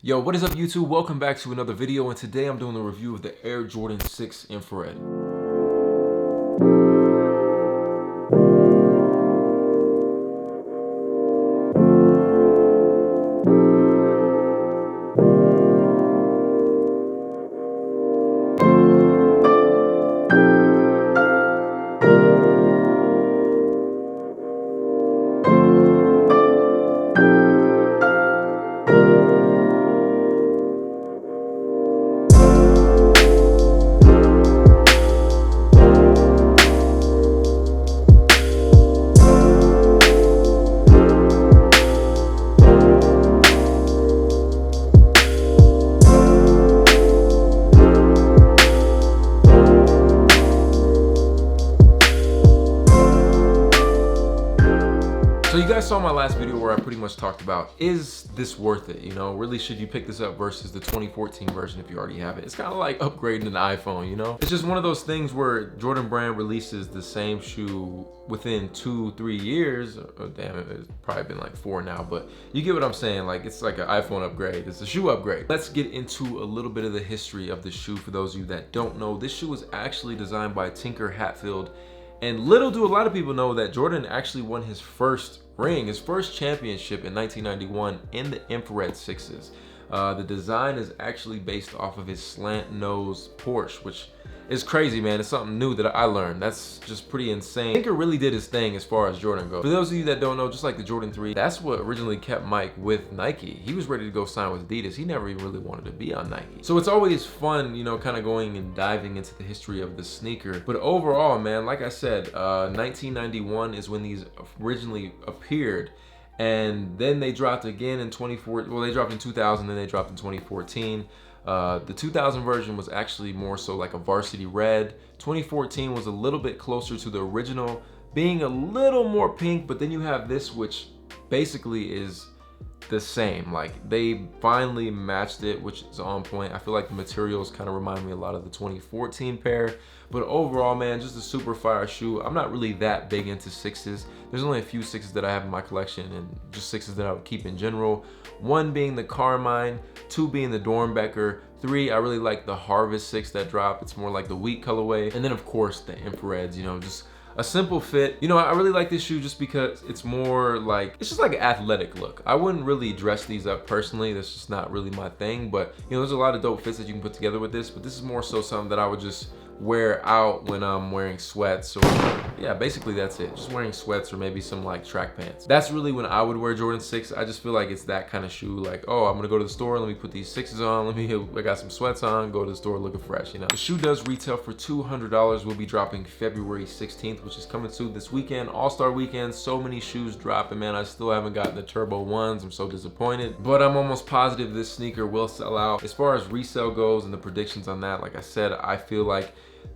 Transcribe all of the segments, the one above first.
Yo, what is up YouTube? Welcome back to another video, and today I'm doing a review of the Air Jordan 6 Infrared. So you guys saw my last video where I pretty much talked about, is this worth it? You know, really, should you pick this up versus the 2014 version if you already have it? It's kind of like upgrading an iPhone, you know? It's just one of those things where Jordan Brand releases the same shoe within 2-3 years. Oh, damn it, it's probably been like 4 now, but you get what I'm saying. Like, it's like an iPhone upgrade. It's a shoe upgrade. Let's get into a little bit of the history of the shoe. For those of you that don't know, this shoe was actually designed by Tinker Hatfield. And little do a lot of people know that Jordan actually won his first ring, his first championship in 1991 in the Infrared 6s. The design is actually based off of his slant nose Porsche, which is crazy, man. It's something new that I learned. That's just pretty insane. Tinker really did his thing as far as Jordan goes. For those of you that don't know, just like the Jordan 3, that's what originally kept Mike with Nike. He was ready to go sign with Adidas. He never even really wanted to be on Nike. So it's always fun, you know, kind of going and diving into the history of the sneaker. But overall, man, like I said, 1991 is when these originally appeared. And then they dropped again in 2014. Well, they dropped in 2000, then they dropped in 2014. The 2000 version was actually more so like a varsity red. 2014 was a little bit closer to the original, being a little more pink, but then you have this, which basically is the same. Like, they finally matched it, which is on point. I feel like the materials kind of remind me a lot of the 2014 pair, but overall, man, just a super fire shoe. I'm not really that big into 6s. There's only a few 6s that I have in my collection, and just 6s that I would keep in general. 1 being the Carmine, 2 being the Dornbecker, 3, I really like the Harvest 6 that dropped. It's more like the wheat colorway. And then of course the Infrareds, you know, just a simple fit. You know, I really like this shoe just because it's more like, it's just like an athletic look. I wouldn't really dress these up personally. That's just not really my thing. But, you know, there's a lot of dope fits that you can put together with this. But this is more so something that I would just wear out when I'm wearing sweats, or yeah, basically that's it. Just wearing sweats or maybe some like track pants. That's really when I would wear Jordan 6. I just feel like it's that kind of shoe. Like, oh, I'm gonna go to the store, let me put these 6s on, I got some sweats on, go to the store looking fresh, you know. The shoe does retail for $200. We'll be dropping February 16th, which is coming soon this weekend, All-Star weekend. So many shoes dropping, man. I still haven't gotten the Turbo 1s. I'm so disappointed, but I'm almost positive this sneaker will sell out. As far as resale goes and the predictions on that, like I said, I feel like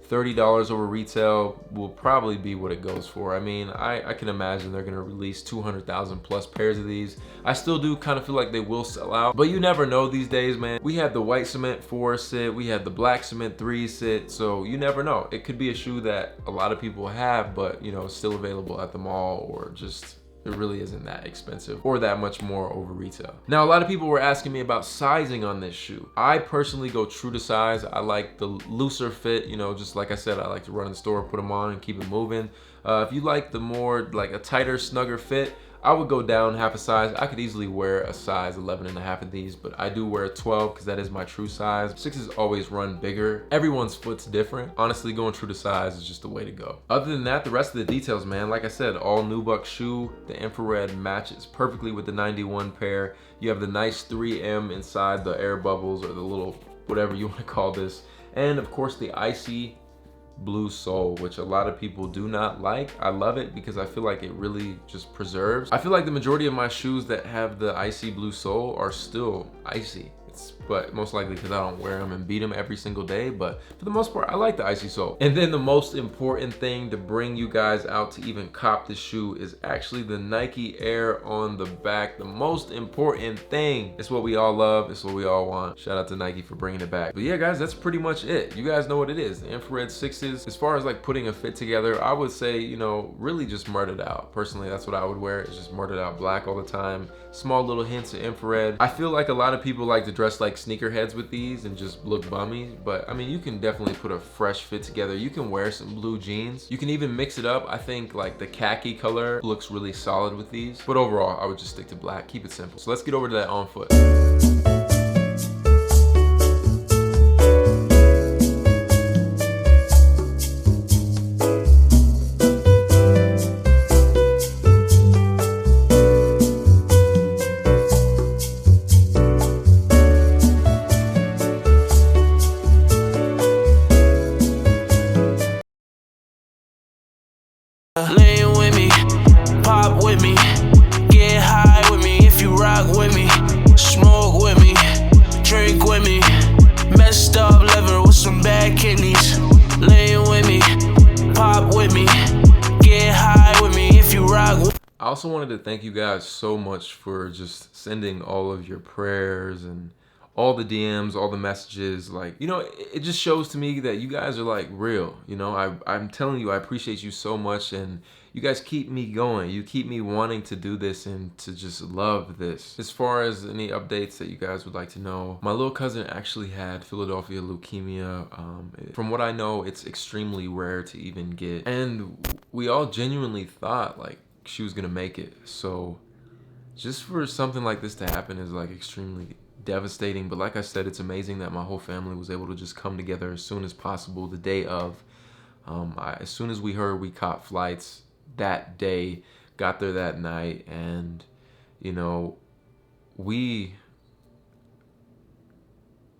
$30 over retail will probably be what it goes for. I mean, I can imagine they're gonna release 200,000 plus pairs of these. I still do kind of feel like they will sell out, but you never know these days, man. We had the white cement 4 sit, we had the black cement 3 sit, so you never know. It could be a shoe that a lot of people have, but you know, still available at the mall, or just it really isn't that expensive or that much more over retail. Now, a lot of people were asking me about sizing on this shoe. I personally go true to size. I like the looser fit, you know, just like I said, I like to run in the store, put them on and keep it moving. If you like the more like a tighter, snugger fit, I would go down half a size. I could easily wear a size 11.5 of these, but I do wear a 12 because that is my true size. 6s always run bigger. Everyone's foot's different. Honestly, going true to size is just the way to go. Other than that, the rest of the details, man, like I said, all nubuck shoe. The infrared matches perfectly with the 91 pair. You have the nice 3M inside the air bubbles, or the little, whatever you want to call this. And of course the icy blue sole, which a lot of people do not like. I love it because I feel like it really just preserves. I feel like the majority of my shoes that have the icy blue sole are still icy. But most likely because I don't wear them and beat them every single day, but for the most part, I like the icy sole. And then the most important thing to bring you guys out to even cop this shoe is actually the Nike Air on the back. The most important thing. It's what we all love. It's what we all want. Shout out to Nike for bringing it back. But yeah, guys, that's pretty much it. You guys know what it is. The infrared 6s. As far as like putting a fit together, I would say, you know, really just murdered out. Personally, that's what I would wear. It's just murdered out black all the time. Small little hints of infrared. I feel like a lot lot of people like to dress like sneakerheads with these and just look bummy, but I mean, you can definitely put a fresh fit together. You can wear some blue jeans. You can even mix it up. I think like the khaki color looks really solid with these, but overall, I would just stick to black. Keep it simple. So let's get over to that on foot. Lean with me, pop with me, get high with me if you rock with me, smoke with me, drink with me, messed up liver with some bad kidneys. Lean with me, pop with me, get high with me if you rock with me. I also wanted to thank you guys so much for just sending all of your prayers and all the DMs, all the messages. Like, you know, it just shows to me that you guys are like real. You know, I'm telling you, I appreciate you so much, and you guys keep me going. You keep me wanting to do this and to just love this. As far as any updates that you guys would like to know, my little cousin actually had Philadelphia leukemia. From what I know, it's extremely rare to even get, and we all genuinely thought like she was gonna make it. So just for something like this to happen is like extremely devastating. But like I said, it's amazing that my whole family was able to just come together as soon as possible the day of. As soon as we heard, we caught flights that day, got there that night, and you know, we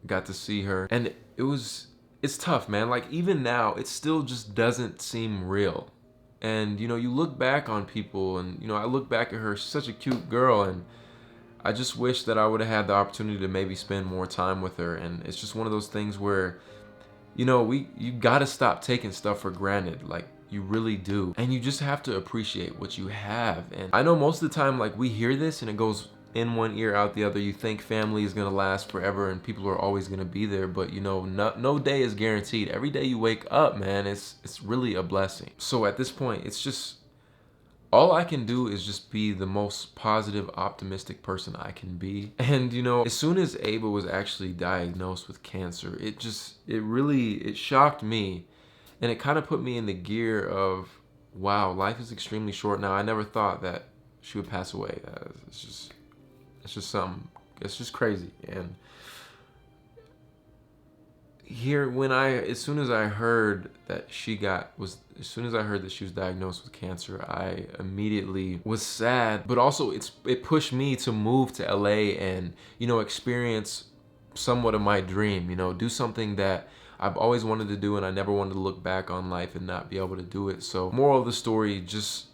got to see her, and it's tough, man. Like even now, it still just doesn't seem real. And you know, you look back on people, and you know, I look back at her, she's such a cute girl, and I just wish that I would have had the opportunity to maybe spend more time with her. And it's just one of those things where, you know, you gotta stop taking stuff for granted. Like, you really do. And you just have to appreciate what you have. And I know most of the time, like, we hear this and it goes in one ear, out the other. You think family is gonna last forever and people are always gonna be there, but you know, no day is guaranteed. Every day you wake up, man, it's really a blessing. So at this point, it's just, all I can do is just be the most positive, optimistic person I can be. And you know, as soon as Ava was actually diagnosed with cancer, it really shocked me. And it kind of put me in the gear of, wow, life is extremely short now. I never thought that she would pass away. It's just something, it's just crazy. And here, as soon as I heard that she was diagnosed with cancer, I immediately was sad, but also it pushed me to move to LA and, you know, experience somewhat of my dream, you know, do something that I've always wanted to do, and I never wanted to look back on life and not be able to do it. So moral of the story, just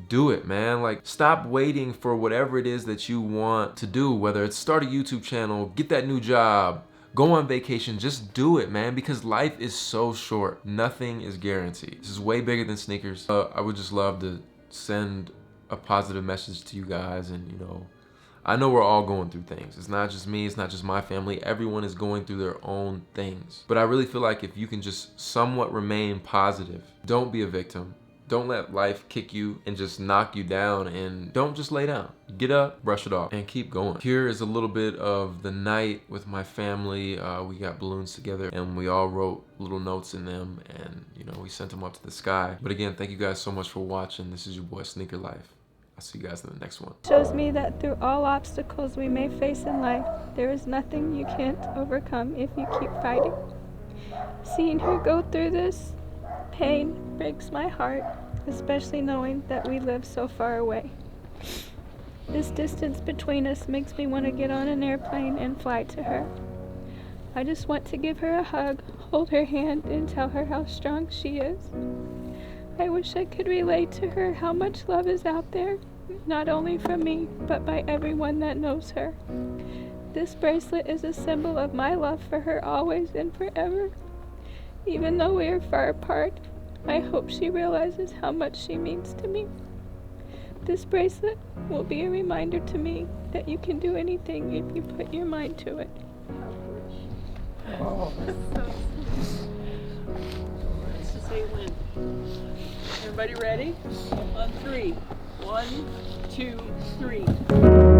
do it, man. Like, stop waiting for whatever it is that you want to do, whether it's start a YouTube channel, get that new job, go on vacation. Just do it, man, because life is so short. Nothing is guaranteed. This is way bigger than sneakers. I would just love to send a positive message to you guys. And you know, I know we're all going through things. It's not just me, it's not just my family. Everyone is going through their own things. But I really feel like if you can just somewhat remain positive, don't be a victim. Don't let life kick you and just knock you down, and don't just lay down. Get up, brush it off, and keep going. Here is a little bit of the night with my family. We got balloons together and we all wrote little notes in them, and you know, we sent them up to the sky. But again, thank you guys so much for watching. This is your boy SneakerLife. I'll see you guys in the next one. Shows me that through all obstacles we may face in life, there is nothing you can't overcome if you keep fighting. Seeing her go through this pain breaks my heart, especially knowing that we live so far away. This distance between us makes me want to get on an airplane and fly to her. I just want to give her a hug, hold her hand, and tell her how strong she is. I wish I could relate to her how much love is out there, not only from me, but by everyone that knows her. This bracelet is a symbol of my love for her always and forever. Even though we are far apart, I hope she realizes how much she means to me. This bracelet will be a reminder to me that you can do anything if you put your mind to it. Oh. Let's just say when. Everybody ready? On 3. 1, 2, 3.